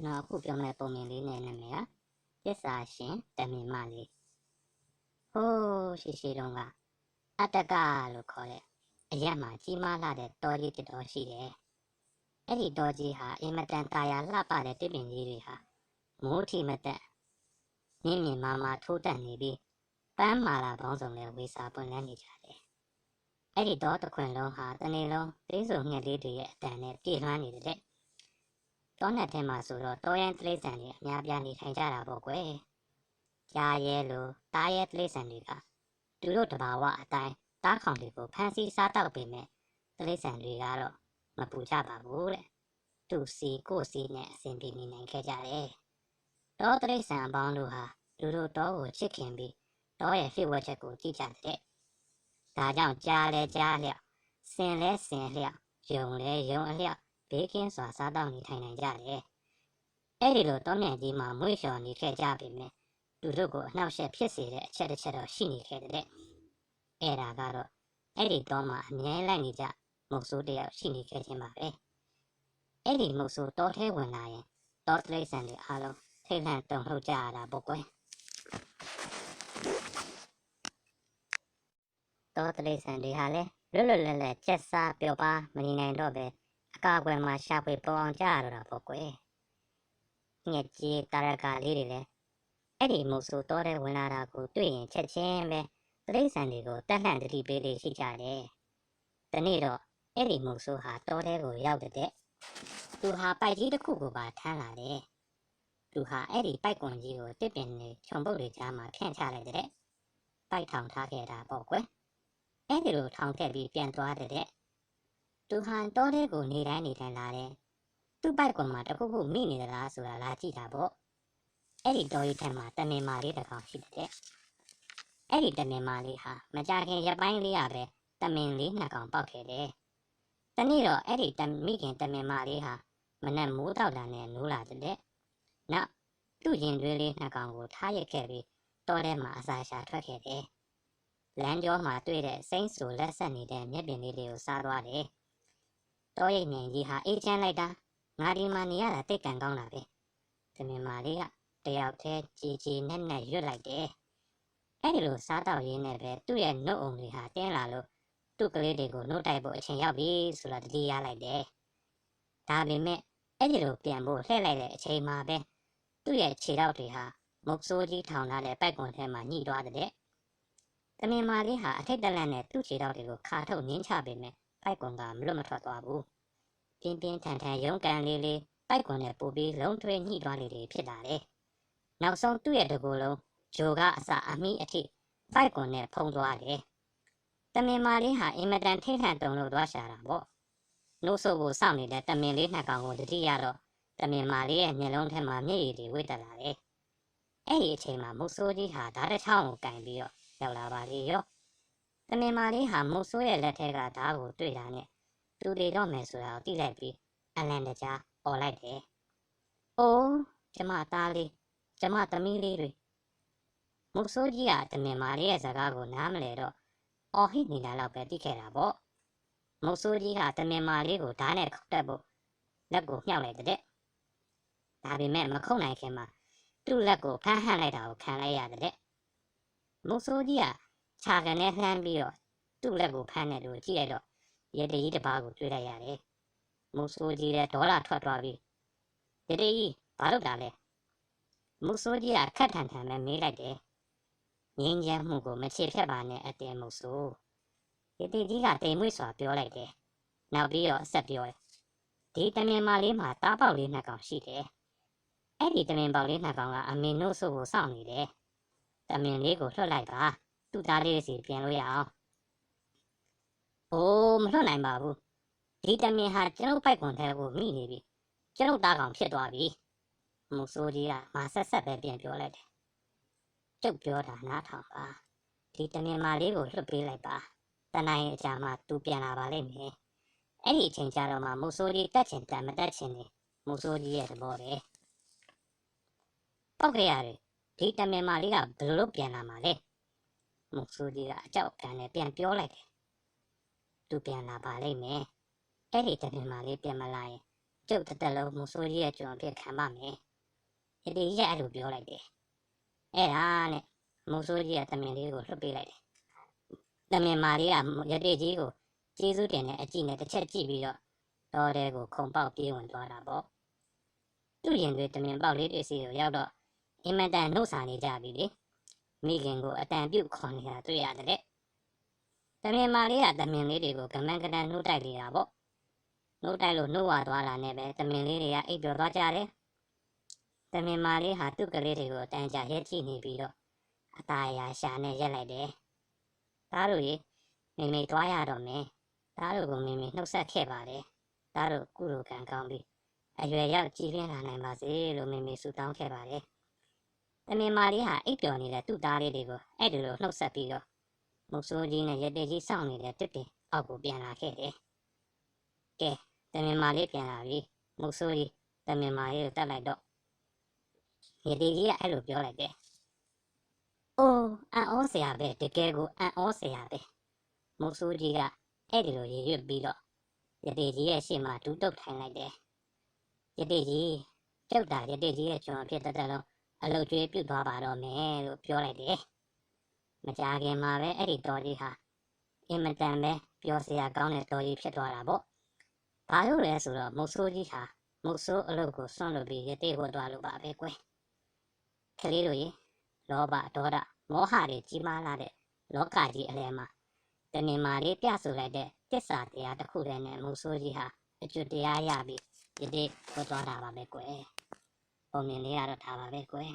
ကျွန်တော်အခုပြောမယ့်ပုံမြင်လေးနဲ့နာမည်ကသစ္စာရှင်တမင်မလေးဟိုးရှိတုန်းကအတ္တကလို့ခေါ်တဲ့အရက်မှာကြီးမားလာတဲ့တောကြီးတစ်တော်ရှိတယ်အဲ့ဒီတောကြီးဟာအင်မတန်တာယာလှပတဲ့တစ်ပင်ကြီးတွေဟာမိုးထီမတက်မြင့်မြင့်မာမာထိုးတက်နေပြီးပန်းမာလာပေါင်းစုံနဲ့ဝေစာပွင့်လန်းနေကြတယ်အဲ့ဒီတောတစ်ခွင်လုံးဟာတနေ့လုံးသေးစုံငှက်လေးတွေရဲ့အတန်နဲ့ပြည့်လွှမ်းနေတဲ့တောနဲ့ထဲမှာဆိုတော့တောရိုင်းတိရစ္ဆာန်တွေအများပြားနေထိုင်ကြတာပေါ့ကွယ်ကြားရဲလိုတားရဲတိရစ္ဆာန်တွေကသူတို့တဘာဝအတိုင်းတားခေါင်တွေကိုဖမ်းဆီးစားတောက်ပေမဲ့တိရစ္ဆာန်တွေကတော့မပူကြပါဘူးတဲ့သူစီကိုစီနဲ့အစဉ်ပြေနေနိုင်ခဲ့ကြတယ်တောတိရစ္ဆာန်အပေါင်းတို့ဟာသူတို့တောကိုချစ်ခင်ပြီးတောရဲ့ဖြစ်ဝက်ချက်ကိုကြည့်ကြတဲ့ဒါကြောင့်ကြားလဲကြားလျောက်ဆင်လဲဆင်လျောက်ယုံလဲယုံအလျောက်ဘေးကင်းစွာစားတောက်နေထိုင်နိုင်ကြတယ်အဲ့ဒီလိုတောမြန်ကြီးမှာမွေးလျှော်နေခဲ့ကြပေမဲ့သူတို့ကိုအနှောက်အယှက်ဖြစ်စေတဲ့အချက်တစ်ချက်တော့ရှိနေခဲ့တဲ့အဲ့ဒါကတော့အဲ့ဒီတောမှာအမြဲလိုက်နေကြမုတ်ဆိုးတယောက်ရှိနေခဲ့ခြင်းပါပဲအဲ့ဒီမုတ်ဆိုးတောထဲဝင်လာရင်တောတိရစ္ဆာန်တွေအားလုံးထိတ်လန့်တုန်လှုပ်ကြရတာပေါ့ကွယ်တောတိရစ္ဆာန်တွေဟာလည်းလွတ်လွတ်လပ်လပ်ကျက်စားပျော်ပါမနေနိုင်တော့ပဲအကာအကွယ်မှာရှာဖွေပေါ်အောင်ကြရတော့တာပေါ့ကွယ်ငှက်ကြီးတာရကလေးတွေလည်းအဲ့ဒီမုတ်ဆိုးတောထဲဝင်လာတာကိုတွေ့ရင်ချက်ချင်းပဲတိရစ္ဆာန်တွေကိုတက်လှန့်တတိပေးလေးရှိကြတယ်တနေ့တော့အဲ့ဒီမုတ်ဆိုးဟာတောထဲကိုရောက်တဲ့သူဟာပိုက်ကြီးတစ်ခုကိုပါထမ်းလာတယ်သူဟာအဲ့ဒီပိုက်ကွန်ကြီးကိုတစ်ပင်တွေခြုံပုတ်တွေကြားမှာဖြန့်ချလိုက်တဲ့ပိုက်ထောင်ထားခဲ့တာပေါ့ကွယ်အဲ့ဒီလိုထောင်ခဲ့ပြီးပြန်သွားတဲ့သူဟာတောထဲကိုနေတိုင်းလာတယ်သူ့ပိုက်ကွန်မှာတခုခုမိနေသလားဆိုတာလာကြည့်တာပေါ့အဲ့ဒီတောကြီးထဲမှာတမင်မာလေးတစ်ကောင်ရှိတဲ့အဲ့ဒီတမင်မာလေးဟာမကြခင်ရပိုင်းလေးရပဲတမင်လေးနှစ်ကောင်ပေါက်ခဲ့တယ်တနေ့တော့အဲ့ဒီမိခင်တမင်မာလေးဟာမနက်မိုးတောက်လာနဲ့နိုးလာတဲ့နောက်သူ့ရင်သွေးလေးနှစ်ကောင်ကိုထားရခဲ့ပြီးတောထဲမှာအစာရှာထွက်ခဲ့တယ်လမ်းကျောမှာတွေ့တဲ့စိမ့်ဆူလက်ဆက်နေတဲ့မြက်ပင်လေးတွေကိုစားသွားတယ်တောရိပ်မြန်ကြီးဟာအေးချမ်းလိုက်တာငါဒီမှာနေရတာတိတ်ကန်ကောင်းတာပဲတမင်မာလေးကတယောက်တည်းကြည်နဲ့ရွတ်လိုက်တယ်အဲ့ဒီလိုစားတော့ရင်းနဲ့ပဲသူ့ရဲ့နှုတ်အုံတွေဟာတင်းလာလို့သူ့ကလေးတွေကိုနှုတ်တိုက်ဖို့အချိန်ရောက်ပြီဆိုတော့တတိရလိုက်တယ်ဒါပေမဲ့အဲ့ဒီလိုပြန်ဖို့လှည့်လိုက်တဲ့အချိန်မှာပဲသူ့ရဲ့ခြေထောက်တွေဟာမုတ်ဆိုးကြီးထောင်ထားတဲ့ပိုက်ကွန်ထဲမှာညှိသွားတဲ့တမင်မာလေးဟာအထိတ်တလန့်နဲ့သူ့ခြေထောက်တွေကိုခါထုတ်နင်းချပေမဲ့ပိုက်ကွန်ကမလွတ်မထွက်သွားဘူးပြင်းပြင်းထန်ထန်ရုန်းကန်လေးပိုက်ကွန်နဲ့ပို့ပြီးလုံးထွေးညှိသွားလေဖြစ်လာတယ်နောက်ဆုံးသူ့ရဲ့တကူလုံးဂျိုကအစအမိအထိပိုက်ကွန်နဲ့ဖုံးသွားတယ်တမင်မာလေးဟာအင်မတန်ထိတ်လန့်တုန်လှုပ်သွားရှာတာပေါ့နှုတ်ဆိုးကိုစောင့်နေတဲ့တမင်လေးနှစ်ကောင်ကိုတတိယတော့တမင်မာလေးရဲ့မျက်လုံးထဲမှာမျက်ရည်တွေဝှက်တက်လာတယ်အဲ့ဒီအချိန်မှာမုတ်ဆိုးကြီးဟာဓာတ်တစ်ချောင်းကိုကင်ပြီးတော့ရောက်လာပါလေရောတမင်မာလေးဟာမုတ်ဆိုးရဲ့လက်ထဲကဓာတ်ကိုတွေ့တာနဲ့သူတွေတော့မယ်ဆိုတာကိုသိလိုက်ပြီးအလန်တကြားអော်လိုက်တယ်။အိုးကျမသားလေးကျမသမီးလေးတွေမုတ်ဆိုးကြီးကတမင်မာလေးရဲ့စကားကိုနားမလဲတော့အော်ဟစ်နေတာတော့ပဲသိခဲ့တာပေါ့။မုတ်ဆိုးကြီးကတမင်မာလေးကိုဓာတ်နဲ့ခုတ်တက်ဖို့လက်ကိုမြှောက်လိုက်တဲ့။ဒါပေမဲ့မခုတ်နိုင်ခင်မှာသူ့လက်ကိုဖမ်းဟန့်လိုက်တာကိုခံလိုက်ရတဲ့။မုတ်ဆိုးကြီးကခြာကန်နဲ့လှမ်းပြီးတော့သူ့လက်ကိုဖမ်းနေလို့ကြည့်လိုက်တော့ရဲတကြီးတစ်ပါးကိုတွေ့လိုက်ရတယ်။မုတ်ဆိုးကြီးလည်းဒေါ်လာထွက်သွားပြီးရဲတကြီးဘာလုပ်တာလဲ။မုတ်ဆိုးကြီးကခက်ထန်ထန်ပဲမေးလိုက်တယ်။ငင်းချမ်းမှုကိုမချေဖြတ်ပါနဲ့အတင်းမုတ်ဆိုး။ရဲတကြီးကတိမ်မွေ့စွာပြောလိုက်တယ်။နောက်ပြီးတော့ဆက်ပြောတယ်။ဒီတမင်မလေးမှာတားပေါက်လေးနှစ်ကောင်ရှိတယ်။အဲ့ဒီတမင်ပေါက်လေးနှစ်ကောင်ကအမေနှုတ်ဆိုးကိုစောင့်နေတယ်။တမင်လေးကိုလွှတ်လိုက်ပါ။သူ့သားလေးစီပြန်လို့ရအောင်။အိုးမလွှတ်နိုင်ပါဘူး။ဒီတမင်ဟာကျွန်ုပ်ပိုက်ကွန်ထဲကိုမိနေပြီ။ကျွန်ုပ်သားကောင်ဖြစ်သွားပြီ။မုတ်ဆိုးကြီးကမဆက်ပဲပြန်ပြောလိုက်တယ်။ကျုပ်ပြောတာနားထောင်ပါ။ဒီတမင်မလေးကိုလွှတ်ပေးလိုက်ပါ။တနိုင်အကြာမှသူပြန်လာပါလိမ့်မယ်။အဲ့ဒီအချိန်ကျတော့မှမုတ်ဆိုးကြီးတက်ချင်တက်မတက်ချင်နေမုတ်ဆိုးကြီးရဲ့သဘောပဲ။ပောက်ကြရတယ်ဒီတမင်မလေးကဘယ်လိုပြန်လာမှာလဲ။မုတ်ဆိုးကြီးကအကြောက်ခံနဲ့ပြန်ပြောလိုက်တယ်။သူပြန်လာပါလိမ့်မယ်။အဲ့ဒီတမင်မလေးပြန်မလာရင် ကျုပ်တစ်သက်လုံးမူဆိုးကြီးရဲ့ကျွန်အဖြစ်ခံပါမယ်ရတေကြီးကအဲ့လိုပြောလိုက်တယ်အဲ့ဒါနဲ့မူဆိုးကြီးကတမင်လေးကိုလွှတ်ပေးလိုက်တယ်တမင်မာလေးကရတေကြီးကိုကျေးဇူးတင်တဲ့အကြည့်နဲ့တစ်ချက်ကြည့်ပြီးတော့တော်တဲ့ကိုခုံပေါက်ပြေးဝင်သွားတာပေါ့သူ့ရင်တွေတမင်ပေါက်လေးတွေစီကိုရောက်တော့အင်မတန်နှုတ်ဆာနေကြပြီလေမိခင်ကိုအတန်ပြုတ်ခေါ်နေတာတွေ့ရတယ်တမင်မာလေးကတမင်လေးတွေကိုကမန်းကတန်နှုတ်တိုက်နေတာပေါ့နှုတ်တိုက်လို့နှုတ်ဝါသွားတာနဲ့ပဲတမင်လေးတွေကအိပ်ပျော်သွားကြတယ်တမင်မာလေးဟာသူ့ကလေးတွေကိုအတန်ကြာရက်ကြည့်နေပြီးတော့အသားအရာရှာနဲ့ရက်လိုက်တယ်သားတို့ရေမိမိသွားရတော့မယ်သားတို့ကိုမိမိနှုတ်ဆက်ခဲ့ပါတယ်သားတို့ကုလိုကံကောင်းပြီးအရွယ်ရောက်ကြည်လင်းလာနိုင်ပါစေလို့မိမိဆုတောင်းခဲ့ပါတယ်တမင်မာလေးဟာအိပ်ပျော်နေတဲ့သူ့သားလေးတွေကိုအဲ့ဒီလိုနှုတ်ဆက်ပြီးတော့မုတ်ဆိုးကြီးနဲ့ရတေကြီးစောင့်နေတဲ့တစ်ပင်အောက်ကိုပြန်လာခဲ့တယ်ကဲတမင်မာလေးပြန်လာပြီမုတ်ဆိုးကြီးတမင်မာလေးကိုတတ်လိုက်တော့ရတေကြီးကအဲ့လိုပြောလိုက်တယ်အိုးအံ့ဩစရာပဲတကယ်ကိုအံ့ဩစရာပဲမုတ်ဆိုးကြီးကအဲ့ဒီလိုရရွတ်ပြီးတော့ရတေကြီးရဲ့ရှေ့မှာဒူးတုတ်ထိုင်လိုက်တယ်ရတေကြီးကျုပ်တာရတေကြီးရဲ့ကျွန်အဖြစ်တစ်သက်လုံးအလုတ်ကျွေးပြုတ်သွားပါတော့မယ်လို့ပြောလိုက်တယ်မကြခင်မှာပဲအဲ့ဒီတော်ကြီးဟာအင်မတန်ပဲပျော်စရာကောင်းတဲ့တော်ကြီးဖြစ်သွားတာပေါ့ဘာလို့လဲဆိုတော့မုတ်ဆိုးကြီးဟာမုတ်ဆိုးအလုတ်ကိုစွန့်လို့ပြီးရတေဟိုသွားလို့ပါပဲကွယ်ကလေးတို့ရေလောဘဒေါသမောဟတွေကြီးမားလာတဲ့လောကကြီးအလယ်မှာတမင်မာလေးပြဆိုလိုက်တဲ့တစ္ဆာတရားတစ်ခုတည်းနဲ့မုတ်ဆိုးကြီးဟာအကျွတ်တရားရပြီးရတေဟိုသွားတာပါပဲကွယ်ပုံမြင်လေးကတော့ထားပါပဲကွယ်